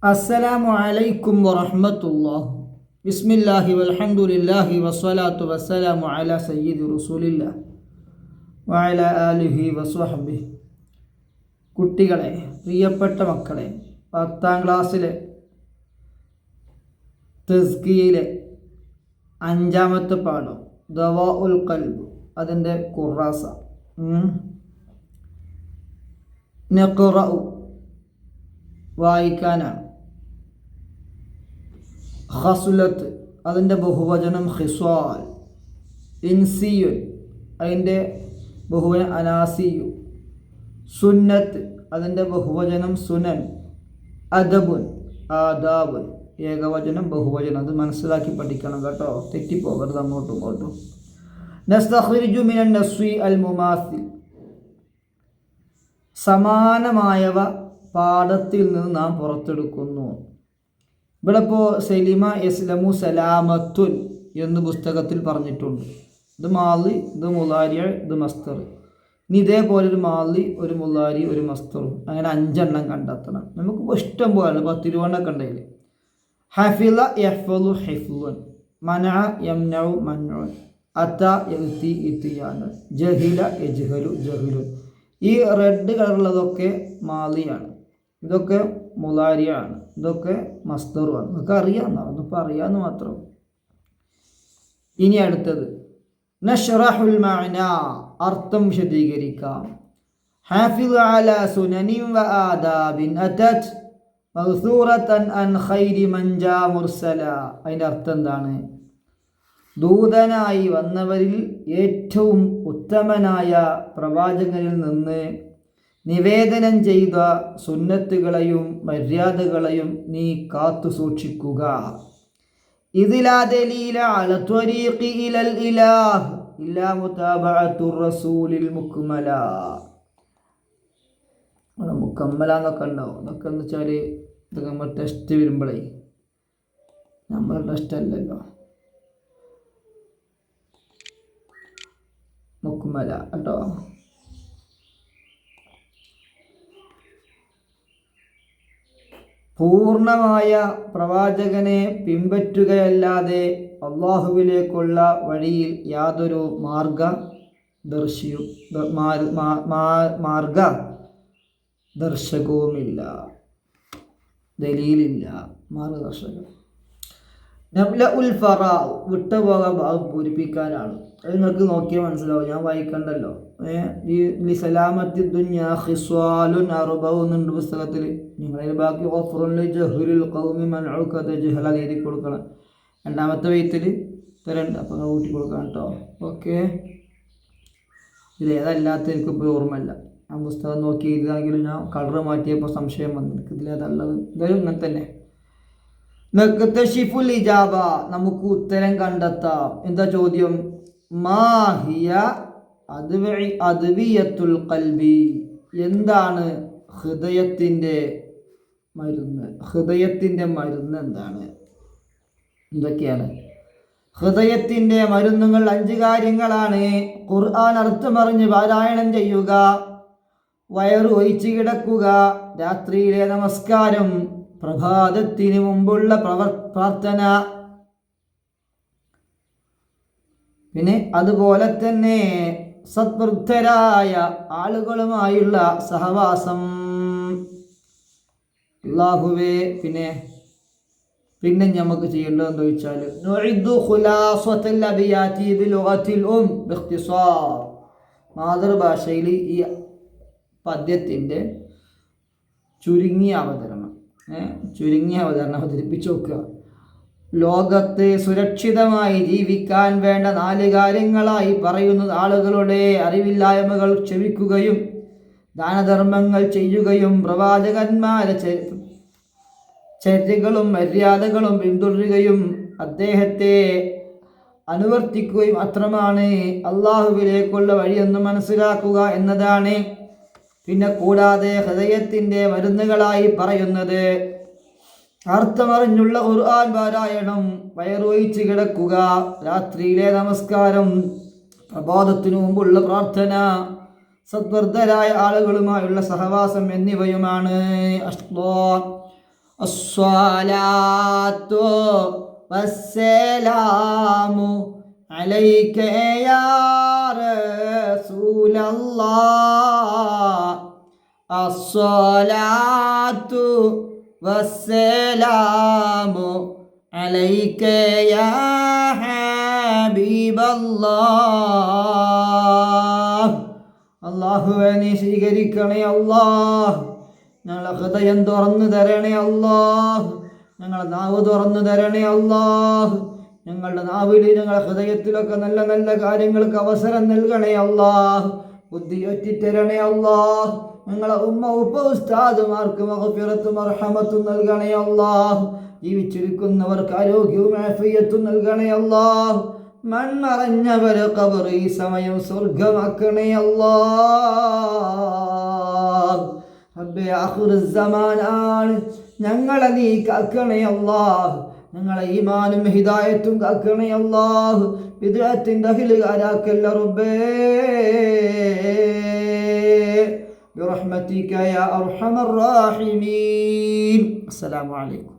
അസ്സലാമു അലൈക്കും വറഹ്മത്തുള്ളാഹി. ബിസ്മില്ലാഹി വൽഹംദുലില്ലാഹി വസ്സലാത്തു വസ്സലാമു അലാ സയ്യിദി റസൂലില്ലാഹ് വഅലാ ആലിഹി വസ്വഹ്ബിഹി. കുട്ടികളെ, പ്രിയപ്പെട്ട മക്കളെ, 10ാം ക്ലാസ്സിലെ തസ്കിയയിലെ 5ാമത്തെ പാഠം ദവാഉൽ ഖൽബ്, അതിൻ്റെ ഖുറാസ. നഖറഉ വായിക്കാനാണ്. ഖസ്ലത്ത് അതിൻ്റെ ബഹുവചനം ഖിസ്വാൽ. ഇൻസിയുൻ അതിൻ്റെ ബഹുവചനം അനാസിയു. സുന്നത്ത് അതിൻ്റെ ബഹുവചനം സുനൻ. അദബുൻ ആദാബുൻ ഏകവചനം ബഹുവചനം. അത് മനസ്സിലാക്കി പഠിക്കണം കേട്ടോ, തെറ്റിപ്പോകരുത് അങ്ങോട്ടും ഇങ്ങോട്ടും. നസ്തഖ്രിജു മിനൻ നസ്വി അൽ മുമാസിൽ, സമാനമായവ പാഠത്തിൽ നിന്ന് നാം പുറത്തെടുക്കുന്നു. ഇവിടെ ഇപ്പോൾ സലിമ യസ്ലമു സലാമത്തുൻ എന്ന് പുസ്തകത്തിൽ പറഞ്ഞിട്ടുണ്ട്. ഇത് മാലി, ഇത് മുലാരി, ഇത് മസ്തർ. ഇനി ഇതേപോലെ ഒരു മാലി, ഒരു മുലാരി, ഒരു മസ്തറും, അങ്ങനെ 5 എണ്ണം കണ്ടെത്തണം. നമുക്ക് ഇഷ്ടം പോലെ 10 രൂപ ഉണ്ടെങ്കിൽ. ഹഫിള യഹ്ഫളു ഹിഫ്ളുൻ, മനഅ യംനഉ മൻഉൻ, അത യഅതി ഇതിയാനുൻ, ജഹില യജ്ഹലു ജഹ്ലുൻ. ഈ റെഡ് കളറുള്ളതൊക്കെ മാലിയാണ്, ഇതൊക്കെ മുലാരിയാണ്, ഇതൊക്കെ മസ്ദറുമാണ്. നമുക്ക് അറിയാമെന്നാണ്, ഒന്നിപ്പോൾ അറിയാമെന്ന് മാത്രം. ഇനി അടുത്തത് നശ്റഹുൽ മഅന, അർത്ഥം വിശദീകരിക്കാം. ഹാഫിള് അലാ സുനനിൻ വ ആദാബിൻ അതത് മഗ്സൂറതൻ അൻ ഖൈരി മൻ ജാ മുർസല. അതിൻ്റെ അർത്ഥം എന്താണ്? ദൂതനായി വന്നവരിൽ ഏറ്റവും ഉത്തമനായ പ്രവാചകനിൽ നിന്ന് നിവേദനം ചെയ്ത സുന്നത്തുകളെയും മര്യാദകളെയും നീ കാത്തു സൂക്ഷിക്കുക. ഇതിലാ ദലീല അല ത്വരീഖി ഇലൽ ഇലാഹ് ഇല്ലാ മുതാബഅത്തുർ റസൂലിൽ മുക്മല. മുക്കമ്മല എന്നൊക്കെ ഉണ്ടാവും. അതൊക്കെ എന്ന് വെച്ചാൽ ഇതൊക്കെ നമ്മൾ ടെസ്റ്റ് വരുമ്പോഴേ, നമ്മൾ ടെസ്റ്റ് അല്ലല്ലോ, മുക്മല കേട്ടോ. പൂർണ്ണമായ പ്രവാചകനെ പിൻപറ്റുകയല്ലാതെ അള്ളാഹുവിലേക്കുള്ള വഴിയിൽ യാതൊരു മാർഗദർശകവുമില്ല, ദലീലില്ല, മാർഗദർശകം. നബ്ല ഉൽ ഫറാ, വിട്ടുപോകാൻ ഭാഗം പൂരിപ്പിക്കാനാണ്. അത് നിങ്ങൾക്ക് നോക്കിയാൽ മനസ്സിലാവും, ഞാൻ വായിക്കണ്ടല്ലോ. ഈ സലാമത്തി ദുനിയാ ഖിസ്വാലുൻ അർബഉ എന്നുണ്ട് പുസ്തകത്തിൽ. നിങ്ങളതിൽ ബാക്കി ഗഫറുൽ ജഹ്ലുൽ ഖൗമി മൻഉക തജ്ഹല എഴുതി കൊടുക്കണം. 2ാമത്തെ ബൈത്തിൽ തരണ്ട്, അപ്പം നിങ്ങൾ കൂട്ടി കൊടുക്കണം കേട്ടോ. ഓക്കെ, ഇതിലേതല്ലാത്ത എനിക്കിപ്പോൾ ഓർമ്മയില്ല. ഞാൻ പുസ്തകം നോക്കി എഴുതാണെങ്കിലും ഞാൻ കളർ മാറ്റിയപ്പോൾ സംശയം വന്നു, എനിക്ക് ഇതിലേതല്ലത്. ഇതായാലും ഇങ്ങനെ തന്നെ. നക്തശിഫുൽ ഇജാബ, നമുക്ക് ഉത്തരം കണ്ടെത്താം. എന്താ ചോദ്യം? മാഹിയ അദ്വിയത്തുൽ ഖൽബി, എന്താണ് ഹൃദയത്തിൻ്റെ മരുന്ന്? ഹൃദയത്തിൻ്റെ മരുന്ന് എന്താണ്? എന്തൊക്കെയാണ് ഹൃദയത്തിൻ്റെ മരുന്നുകൾ? 5 കാര്യങ്ങളാണ്. ഖുർആൻ അർത്ഥമറിഞ്ഞ് പാരായണം ചെയ്യുക, വയറ് ഒഴിച്ച് കിടക്കുക, രാത്രിയിലെ നമസ്കാരം, പ്രഭാതത്തിന് മുമ്പുള്ള പ്രാർത്ഥന, പിന്നെ അതുപോലെ തന്നെ സദ്വൃദ്ധരായ ആളുകളുമായുള്ള സഹവാസം. അല്ലാഹുവേ, പിന്നെ നമുക്ക് ചെയ്യേണ്ടതെന്ന് ചോദിച്ചാൽ നുഇദു ഖുലാസത്തുൽ അബിയാതി ബിലുഗത്തിൽ ബിഖ്തിസാർ, മാതൃഭാഷയിൽ ഈ പദ്യത്തിൻ്റെ ചുരുങ്ങിയ അവതരണം അവതരിപ്പിച്ചു നോക്കുക. ലോകത്ത് സുരക്ഷിതമായി ജീവിക്കാൻ വേണ്ട 4 കാര്യങ്ങളായി പറയുന്നത് ആളുകളുടെ അറിവില്ലായ്മകൾ ക്ഷമിക്കുകയും ദാനധർമ്മങ്ങൾ ചെയ്യുകയും പ്രവാചകന്മാരെ ചര്യകളും മര്യാദകളും പിന്തുടരുകയും അദ്ദേഹത്തെ അനുവർത്തിക്കുകയും മാത്രമാണ് അള്ളാഹുവിലേക്കുള്ള വഴിയെന്ന് മനസ്സിലാക്കുക എന്നതാണ്. പിന്നെ കൂടാതെ ഹൃദയത്തിൻ്റെ മരുന്നുകളായി പറയുന്നത് അർത്ഥമറിഞ്ഞുള്ള ഖുർആൻ പാരായണം, വയറൊഴിച്ച് കിടക്കുക, രാത്രിയിലെ നമസ്കാരം, പ്രഭാതത്തിനു മുമ്പുള്ള പ്രാർത്ഥന, സദ്വർദ്ധരായ ആളുകളുമായുള്ള സഹവാസം എന്നിവയുമാണ്. അസ്സലാത്തു വസ്സലാമു അലൈക യാ റസൂലല്ലാഹ്. അസ്സലാത്തു വസ്സലാമു അലൈക യാ ഹബീബല്ലാഹ്. അല്ലാഹുവേ നീ സ്വീകരിക്കണേ അല്ലാഹ്. ഞങ്ങളെ ഹൃദയം തുറന്നു തരണേ അല്ലാഹ്. ഞങ്ങളെ നാവ് തുറന്നു തരണേ അല്ലാഹ്. ഞങ്ങളുടെ നാവിൽ ഞങ്ങളുടെ ഹൃദയത്തിലൊക്കെ നല്ല നല്ല കാര്യങ്ങൾക്ക് അവസരം നൽകണേ അല്ലാഹ്. ബുദ്ധിയൊറ്റിത്തരണേ അല്ലാഹ്. ഞങ്ങളെ ഉമ്മ ഉപ്പ ഉസ്താദുമാർക്ക് മഗ്ഫിറത്തും മർഹമത്തും നൽകണേ അല്ലാഹ്. ജീവിച്ചിരിക്കുന്നവർക്ക് ആരോഗ്യവും ആഫിയത്തും നൽകണേ അല്ലാഹ്. മൺമറഞ്ഞവരെ ഖബർ ഈ സമയം സ്വർഗമാക്കണേ അല്ലാഹ്. റബ്ബേ ആഖിറുസ്സമാനാണ്, ഞങ്ങളെ നീ കാക്കണേ അല്ലാഹ്. ഞങ്ങളെ ഈമാനും ഹിദായത്തും കാക്കണേ അല്ലാഹ്. വിദ്അത്തിന്റെ അഹ്ലുകാരാക്കല്ല റബ്ബേ. ബിറഹ്മതിക യാ അർഹമർ റാഹിമീൻ. അസ്സലാമു അലൈക്കും.